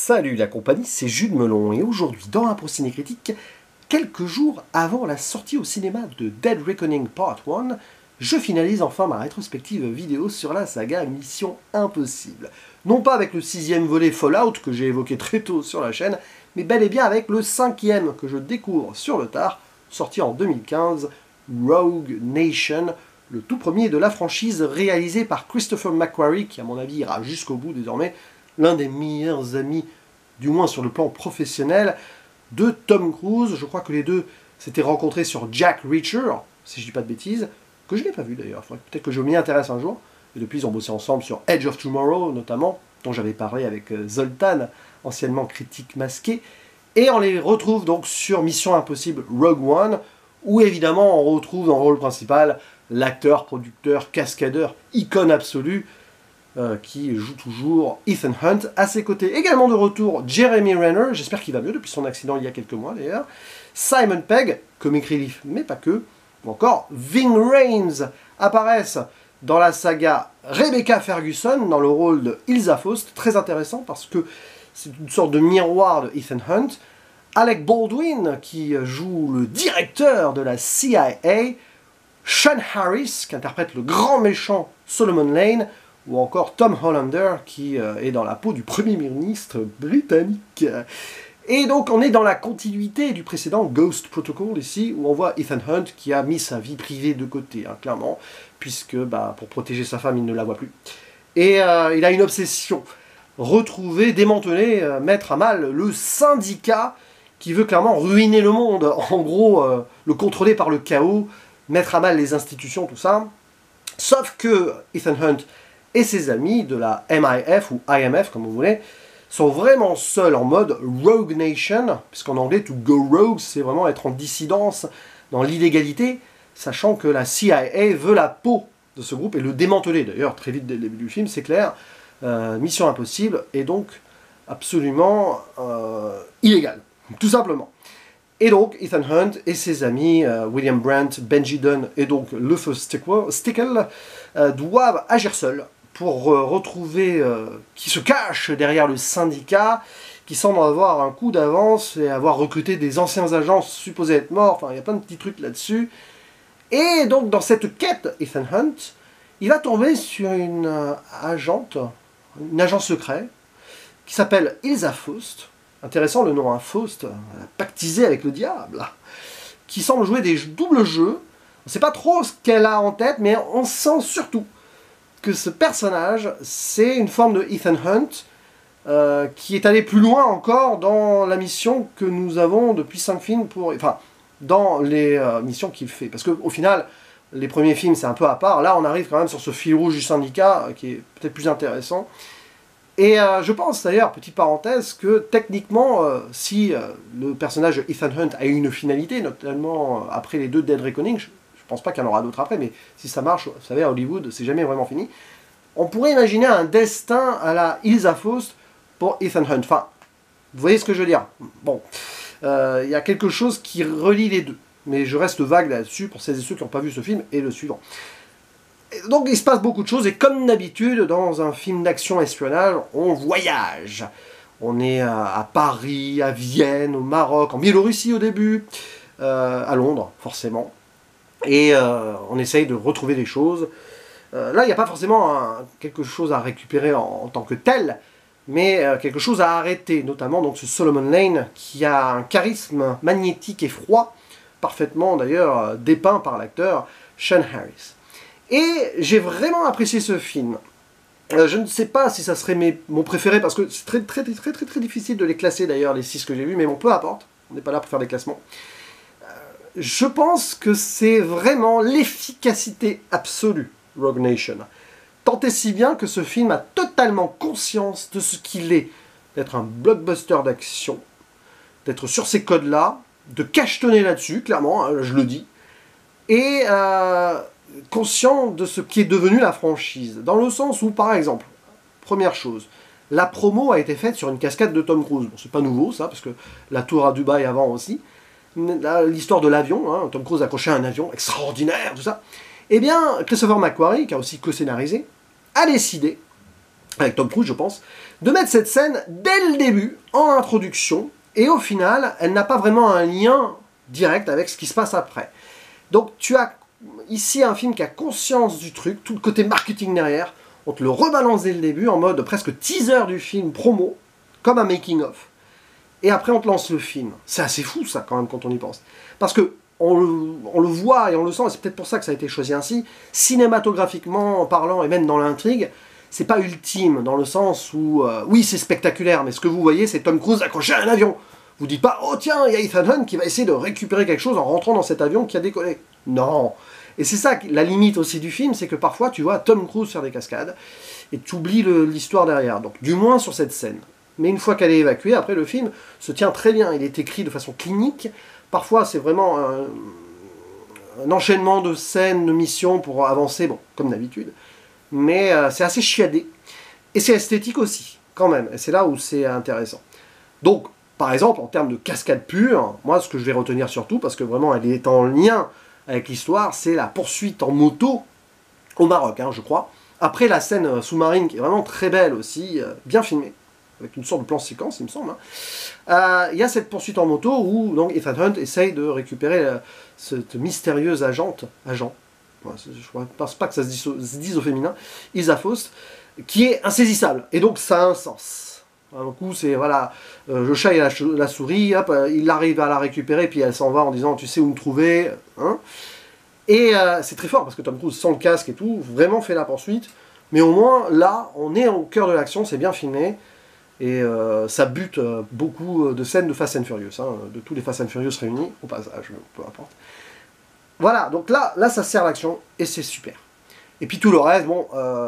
Salut la compagnie, c'est Jules Melon et aujourd'hui dans Impro Ciné Critique, quelques jours avant la sortie au cinéma de Dead Reckoning Part 1, je finalise enfin ma rétrospective vidéo sur la saga Mission Impossible. Non pas avec le 6e volet Fallout que j'ai évoqué très tôt sur la chaîne, mais bel et bien avec le 5e que je découvre sur le tard, sorti en 2015, Rogue Nation, le tout premier de la franchise réalisé par Christopher McQuarrie, qui à mon avis ira jusqu'au bout désormais, l'un des meilleurs amis, du moins sur le plan professionnel, de Tom Cruise. Je crois que les deux s'étaient rencontrés sur Jack Reacher, si je dis pas de bêtises, que je n'ai pas vu d'ailleurs, peut-être que je m'y intéresse un jour. Et depuis, ils ont bossé ensemble sur Edge of Tomorrow, notamment, dont j'avais parlé avec Zoltan, anciennement critique masqué. Et on les retrouve donc sur Mission Impossible Rogue One, où évidemment on retrouve dans le rôle principal l'acteur, producteur, cascadeur, icône absolue, qui joue toujours Ethan Hunt à ses côtés. Également de retour Jeremy Renner, j'espère qu'il va mieux depuis son accident il y a quelques mois d'ailleurs, Simon Pegg, comic relief mais pas que, ou encore Ving Rhames apparaissent dans la saga Rebecca Ferguson dans le rôle de Ilsa Faust, très intéressant parce que c'est une sorte de miroir de Ethan Hunt, Alec Baldwin qui joue le directeur de la CIA, Sean Harris qui interprète le grand méchant Solomon Lane, ou encore Tom Hollander qui est dans la peau du Premier ministre britannique. Et donc on est dans la continuité du précédent Ghost Protocol ici, où on voit Ethan Hunt qui a mis sa vie privée de côté, hein, clairement, puisque pour protéger sa femme il ne la voit plus. Et il a une obsession, retrouver, démanteler, mettre à mal le syndicat qui veut clairement ruiner le monde, en gros le contrôler par le chaos, mettre à mal les institutions, tout ça. Sauf que Ethan Hunt et ses amis de la MIF, ou IMF comme vous voulez, sont vraiment seuls en mode Rogue Nation, puisqu'en anglais, to go rogue, c'est vraiment être en dissidence, dans l'illégalité, sachant que la CIA veut la peau de ce groupe et le démanteler. D'ailleurs, très vite dès le début du film, c'est clair, Mission Impossible est donc absolument illégale, tout simplement. Et donc, Ethan Hunt et ses amis, William Brandt, Benji Dunn et donc le feu Stickle, doivent agir seuls pour retrouver qui se cache derrière le syndicat, qui semble avoir un coup d'avance et avoir recruté des anciens agents supposés être morts. Enfin, il y a plein de petits trucs là-dessus. Et donc, dans cette quête, Ethan Hunt, il va tomber sur une agent secret, qui s'appelle Ilsa Faust. Intéressant le nom, hein, Faust, pactisé avec le diable, qui semble jouer des doubles jeux. On ne sait pas trop ce qu'elle a en tête, mais on sent surtout que ce personnage, c'est une forme de Ethan Hunt, qui est allé plus loin encore dans la mission que nous avons depuis 5 films, enfin, dans les missions qu'il fait. Parce qu'au final, les premiers films, c'est un peu à part. Là, on arrive quand même sur ce fil rouge du syndicat, qui est peut-être plus intéressant. Et je pense d'ailleurs, petite parenthèse, que techniquement, si le personnage de Ethan Hunt a une finalité, notamment après les deux Dead Reckoning, je pense pas qu'il y en aura d'autres après, mais si ça marche, vous savez, à Hollywood, c'est jamais vraiment fini, on pourrait imaginer un destin à la Ilsa Faust pour Ethan Hunt. Enfin, vous voyez ce que je veux dire? Bon, il y a quelque chose qui relie les deux, mais je reste vague là-dessus pour celles et ceux qui n'ont pas vu ce film et le suivant. Donc il se passe beaucoup de choses, et comme d'habitude, dans un film d'action espionnage, on voyage. On est à Paris, à Vienne, au Maroc, en Biélorussie au début, à Londres, forcément. Et on essaye de retrouver des choses. Là, il n'y a pas forcément quelque chose à récupérer en tant que tel, mais quelque chose à arrêter, notamment donc, ce Solomon Lane, qui a un charisme magnétique et froid, parfaitement d'ailleurs dépeint par l'acteur Sean Harris. Et j'ai vraiment apprécié ce film. Je ne sais pas si ça serait mon préféré, parce que c'est très difficile de les classer d'ailleurs, les 6 que j'ai vus, mais bon, peu importe, on n'est pas là pour faire des classements. Je pense que c'est vraiment l'efficacité absolue, Rogue Nation. Tant et si bien que ce film a totalement conscience de ce qu'il est, d'être un blockbuster d'action, d'être sur ces codes-là, de cachetonner là-dessus, clairement, hein, je le dis, et conscient de ce qui est devenu la franchise, dans le sens où, par exemple, première chose, la promo a été faite sur une cascade de Tom Cruise. Bon, c'est pas nouveau ça, parce que la tour à Dubaï avant aussi, l'histoire de l'avion, hein, Tom Cruise accrochait un avion extraordinaire, tout ça. Eh bien, Christopher McQuarrie, qui a aussi co-scénarisé, a décidé avec Tom Cruise je pense, de mettre cette scène dès le début, en introduction, et au final, elle n'a pas vraiment un lien direct avec ce qui se passe après. Donc tu as ici un film qui a conscience du truc, tout le côté marketing derrière, on te le rebalance dès le début en mode presque teaser du film promo, comme un making-of. Et après on te lance le film. C'est assez fou ça quand même quand on y pense. Parce que on le voit et on le sent, et c'est peut-être pour ça que ça a été choisi ainsi, cinématographiquement parlant et même dans l'intrigue, c'est pas ultime dans le sens où, oui c'est spectaculaire, mais ce que vous voyez c'est Tom Cruise accroché à un avion. Vous dites pas, oh tiens, il y a Ethan Hunt qui va essayer de récupérer quelque chose en rentrant dans cet avion qui a décollé. Non. Et c'est ça la limite aussi du film, c'est que parfois tu vois Tom Cruise faire des cascades et tu oublies l'histoire derrière. Donc du moins sur cette scène. Mais une fois qu'elle est évacuée, après le film se tient très bien. Il est écrit de façon clinique. Parfois c'est vraiment un enchaînement de scènes, de missions pour avancer, bon, comme d'habitude. Mais c'est assez chiadé. Et c'est esthétique aussi, quand même. Et c'est là où c'est intéressant. Donc, par exemple, en termes de cascade pure, moi ce que je vais retenir surtout, parce que vraiment elle est en lien avec l'histoire, c'est la poursuite en moto au Maroc, hein, je crois. Après la scène sous-marine, qui est vraiment très belle aussi, bien filmée, avec une sorte de plan séquence, il me semble. Il y a cette poursuite en moto où donc, Ethan Hunt essaye de récupérer cette mystérieuse agent, je ne pense pas que ça se dise au féminin, Isa Faust, qui est insaisissable. Et donc ça a un sens. Un coup, c'est voilà, le chat et la souris, hop, il arrive à la récupérer, puis elle s'en va en disant tu sais où me trouver. Hein, et c'est très fort parce que Tom Cruise, sans le casque et tout, vraiment fait la poursuite. Mais au moins, là, on est au cœur de l'action, c'est bien filmé. Et ça bute beaucoup de scènes de Fast and Furious, hein, de tous les Fast and Furious réunis, au passage, peu importe. Voilà, donc là ça sert l'action, et c'est super. Et puis tout le reste, bon,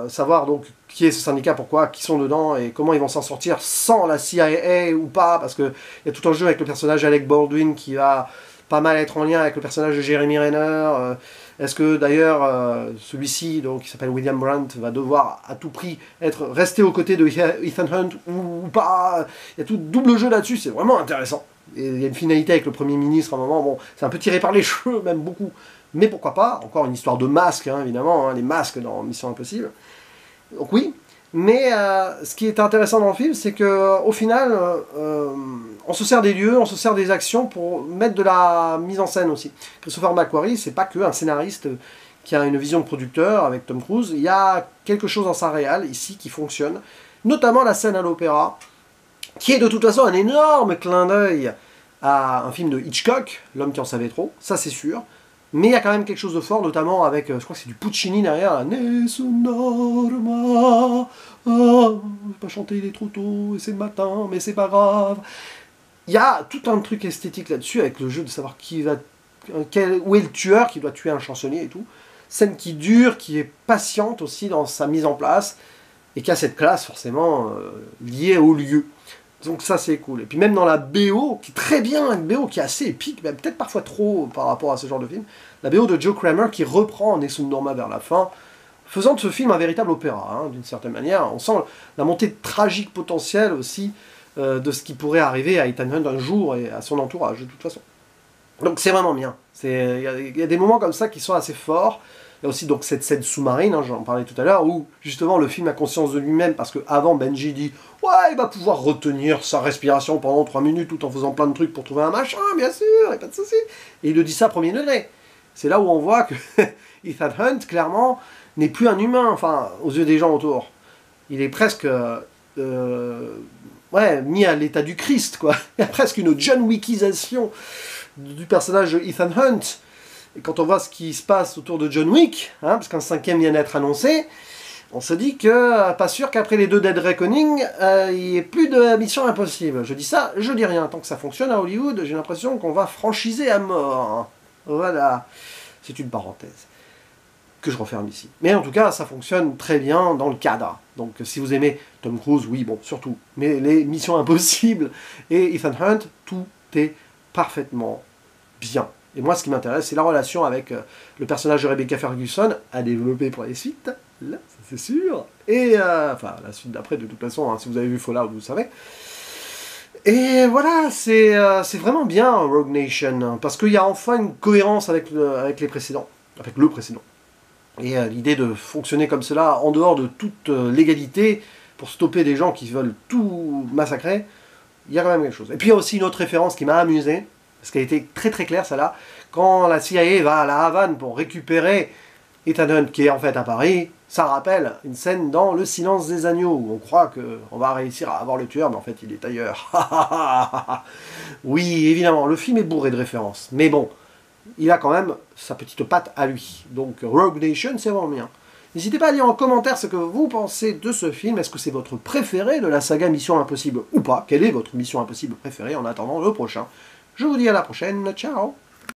savoir donc qui est ce syndicat, pourquoi, qui sont dedans, et comment ils vont s'en sortir sans la CIA ou pas, parce qu'il y a tout un jeu avec le personnage Alec Baldwin qui va pas mal être en lien avec le personnage de Jeremy Renner. Est-ce que d'ailleurs celui-ci, donc qui s'appelle William Brandt, va devoir à tout prix rester aux côtés de Ethan Hunt ou pas? Il y a tout double jeu là-dessus, c'est vraiment intéressant. Et il y a une finalité avec le Premier ministre à un moment, bon, c'est un peu tiré par les cheveux, même beaucoup. Mais pourquoi pas, encore une histoire de masques, hein, évidemment, hein, les masques dans Mission Impossible. Donc oui, mais ce qui est intéressant dans le film, c'est qu'au final, on se sert des lieux, on se sert des actions pour mettre de la mise en scène aussi. Christopher McQuarrie, c'est pas qu'un scénariste qui a une vision de producteur avec Tom Cruise, il y a quelque chose dans sa réal ici qui fonctionne, notamment la scène à l'opéra, qui est de toute façon un énorme clin d'œil à un film de Hitchcock, L'homme qui en savait trop, ça c'est sûr. Mais il y a quand même quelque chose de fort, notamment avec, je crois que c'est du Puccini derrière, Nessun Norma, je vais pas chanter, il est trop tôt, et c'est le matin, mais c'est pas grave. Il y a tout un truc esthétique là-dessus, avec le jeu de savoir où est le tueur qui doit tuer un chansonnier et tout. Scène qui dure, qui est patiente aussi dans sa mise en place, et qui a cette classe forcément liée au lieu. Donc ça c'est cool. Et puis même dans la BO, qui est très bien, une BO qui est assez épique, mais peut-être parfois trop par rapport à ce genre de film, la BO de Joe Kramer qui reprend Nessun Dorma vers la fin, faisant de ce film un véritable opéra, hein, d'une certaine manière. On sent la montée tragique potentielle aussi de ce qui pourrait arriver à Ethan Hunt un jour et à son entourage de toute façon. Donc c'est vraiment bien. Il y a des moments comme ça qui sont assez forts. Il y a aussi donc cette scène sous-marine, hein, j'en parlais tout à l'heure, où justement le film a conscience de lui-même, parce qu'avant Benji dit « Ouais, il va pouvoir retenir sa respiration pendant 3 minutes tout en faisant plein de trucs pour trouver un machin, bien sûr, il n'y a pas de souci. » Et il le dit ça premier degré. C'est là où on voit que Ethan Hunt, clairement, n'est plus un humain, enfin, aux yeux des gens autour. Il est presque mis à l'état du Christ, quoi. Il y a presque une John Wickisation du personnage de Ethan Hunt. Et quand on voit ce qui se passe autour de John Wick, hein, parce qu'un 5e vient d'être annoncé, on se dit que, pas sûr qu'après les 2 Dead Reckoning, il n'y ait plus de Mission Impossible. Je dis ça, je dis rien. Tant que ça fonctionne à Hollywood, j'ai l'impression qu'on va franchiser à mort. Voilà. C'est une parenthèse que je referme ici. Mais en tout cas, ça fonctionne très bien dans le cadre. Donc si vous aimez Tom Cruise, oui, bon, surtout. Mais les Missions Impossibles et Ethan Hunt, tout est parfaitement bien. Et moi, ce qui m'intéresse, c'est la relation avec le personnage de Rebecca Ferguson, à développer pour les suites, là, c'est sûr. Et, enfin, la suite d'après, de toute façon, hein, si vous avez vu Fallout, vous savez. Et voilà, c'est vraiment bien, Rogue Nation, parce qu'il y a enfin une cohérence avec les précédents, avec le précédent. Et l'idée de fonctionner comme cela, en dehors de toute légalité, pour stopper des gens qui veulent tout massacrer, il y a quand même quelque chose. Et puis il y a aussi une autre référence qui m'a amusé, parce qu'elle était très très claire celle-là, quand la CIA va à la Havane pour récupérer Ethan Hunt qui est en fait à Paris, ça rappelle une scène dans Le Silence des Agneaux, où on croit qu'on va réussir à avoir le tueur, mais en fait il est ailleurs. Oui, évidemment, le film est bourré de références, mais bon, il a quand même sa petite patte à lui. Donc Rogue Nation, c'est vraiment bien. N'hésitez pas à dire en commentaire ce que vous pensez de ce film. Est-ce que c'est votre préféré de la saga Mission Impossible ou pas? Quelle est votre Mission Impossible préférée en attendant le prochain? Je vous dis à la prochaine, ciao!